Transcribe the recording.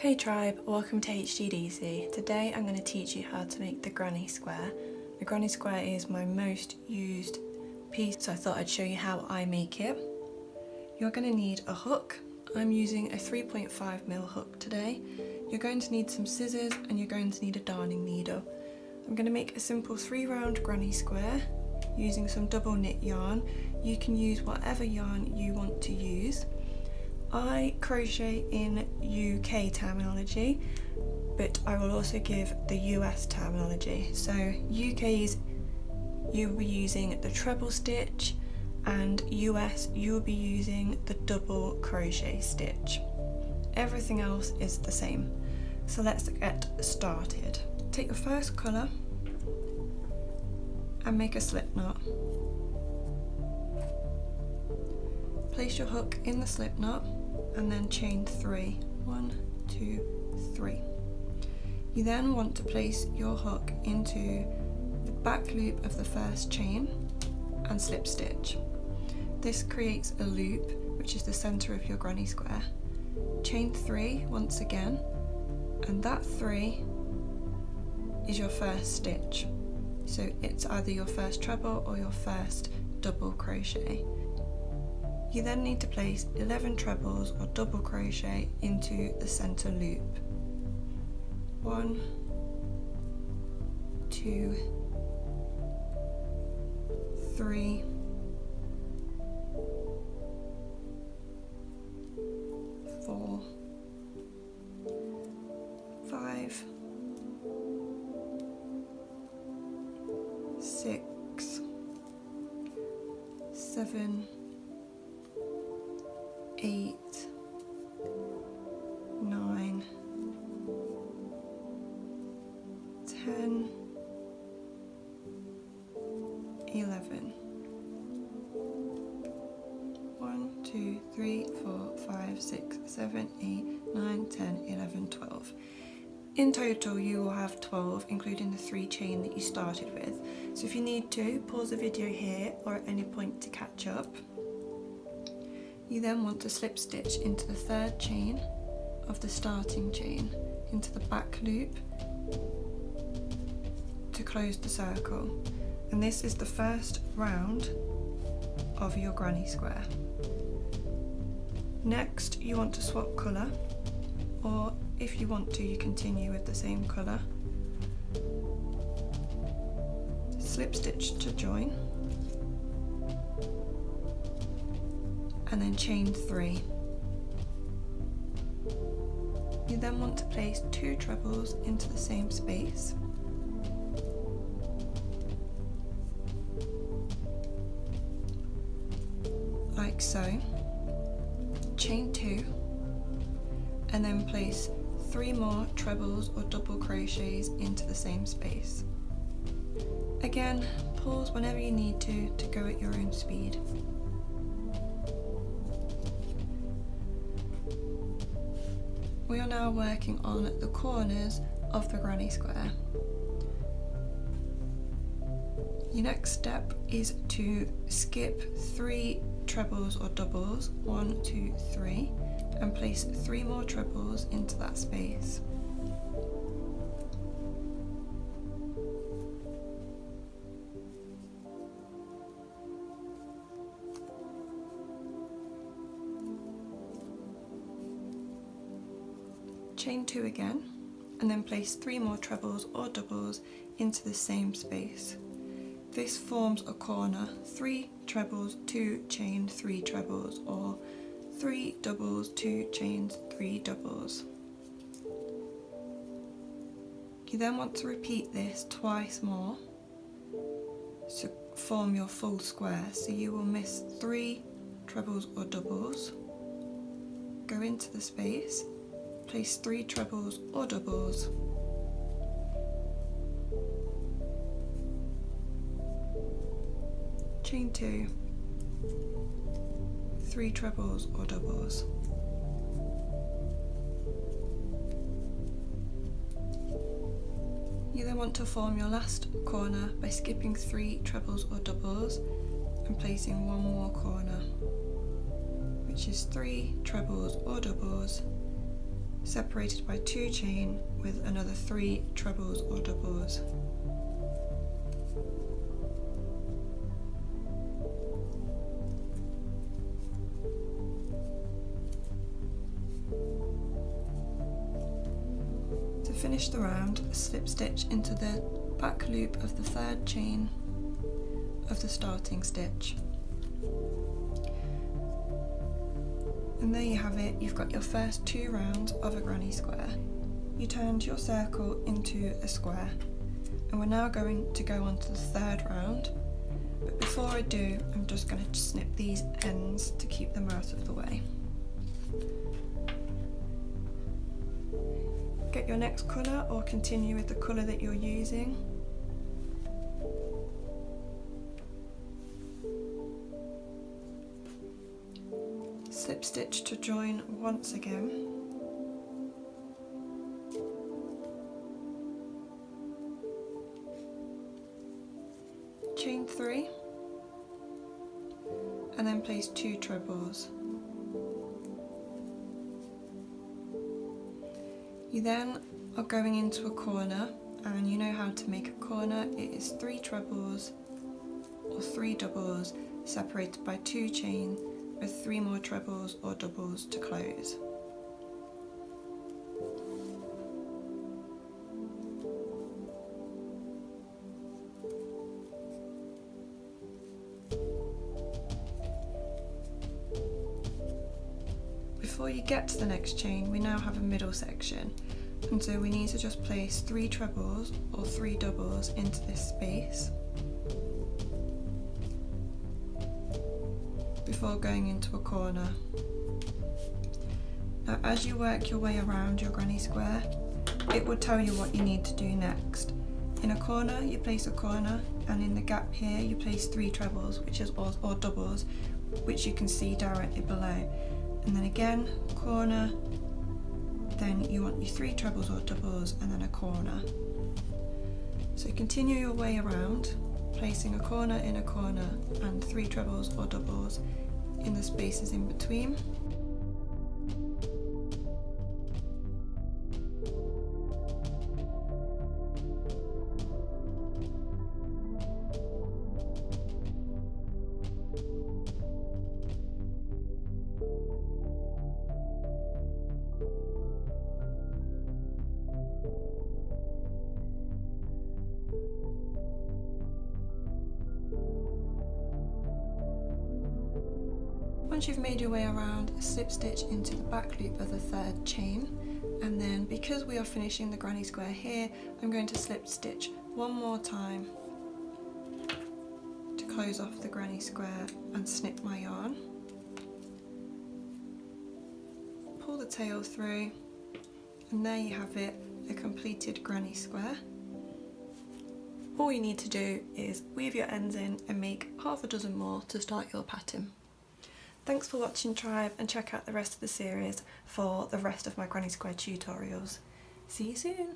Hey tribe, welcome to HGDC. Today I'm going to teach you how to make the granny square. The granny square is my most used piece, so I thought I'd show you how I make it. You're going to need a hook. I'm using a 3.5mm hook today. You're going to need some scissors and you're going to need a darning needle. I'm going to make a simple 3-round granny square using some double knit yarn. You can use whatever yarn you want to use. I crochet in UK terminology, but I will also give the US terminology. So UK's, you'll be using the treble stitch, and US you'll be using the double crochet stitch. Everything else is the same. So let's get started. Take your first colour and make a slip knot. Place your hook in the slip knot and then chain 3. 1, 2, 3. You then want to place your hook into the back loop of the first chain and slip stitch. This creates a loop, which is the centre of your granny square. Chain 3 once again, and that 3 is your first stitch. So it's either your first treble or your first double crochet. You then need to place 11 trebles or double crochet into the centre loop. 1, 2, 3, 4, 5, 6, 7, 8, 9, 10, 11. 1, 2, 3, 4, 5, 6, 7, 8, 9, 10, 11, 12. In total you will have 12, including the 3 chain that you started with. So if you need to, pause the video here or at any point to catch up. You then want to slip stitch into the 3rd chain of the starting chain into the back loop to close the circle. And this is the first round of your granny square. Next you want to swap colour, or if you want to you continue with the same colour. Slip stitch to join, and then chain 3. You then want to place 2 trebles into the same space. Like so. Chain 2, and then place 3 more trebles or double crochets into the same space. Again, pause whenever you need to go at your own speed. We are now working on the corners of the granny square. Your next step is to skip 3 trebles or doubles, 1, 2, 3, and place 3 more trebles into that space. Chain 2 again, and then place 3 more trebles or doubles into the same space. This forms a corner: 3 trebles, 2 chain, 3 trebles, or 3 doubles, 2 chains, 3 doubles. You then want to repeat this twice more to form your full square. So you will miss 3 trebles or doubles, go into the space, place 3 trebles or doubles, chain 2, 3 trebles or doubles. You then want to form your last corner by skipping 3 trebles or doubles and placing 1 more corner, which is 3 trebles or doubles separated by 2 chain with another 3 trebles or doubles. To finish the round, slip stitch into the back loop of the 3rd chain of the starting stitch. And there you have it, you've got your first 2 rounds of a granny square. You turned your circle into a square, and we're now going to go on to the 3rd round. But before I do, I'm just going to snip these ends to keep them out of the way. Get your next colour or continue with the colour that you're using. Slip stitch to join once again. Chain 3 and then place 2 trebles. You then are going into a corner, and you know how to make a corner. It is 3 trebles or 3 doubles separated by 2 chain with 3 more trebles or doubles to close. Before you get to the next chain, we now have a middle section, and so we need to just place 3 trebles or 3 doubles into this space before going into a corner. Now, as you work your way around your granny square, it will tell you what you need to do next. In a corner, you place a corner, and in the gap here, you place 3 trebles, which is or doubles, which you can see directly below. And then again, corner, then you want your 3 trebles or doubles, and then a corner. So continue your way around, placing a corner in a corner and 3 trebles or doubles in the spaces in between. Once you've made your way around, slip stitch into the back loop of the 3rd chain, and then because we are finishing the granny square here, I'm going to slip stitch one more time to close off the granny square and snip my yarn. Pull the tail through, and there you have it, a completed granny square. All you need to do is weave your ends in and make half a dozen more to start your pattern. Thanks for watching, Tribe, and check out the rest of the series for the rest of my granny square tutorials. See you soon!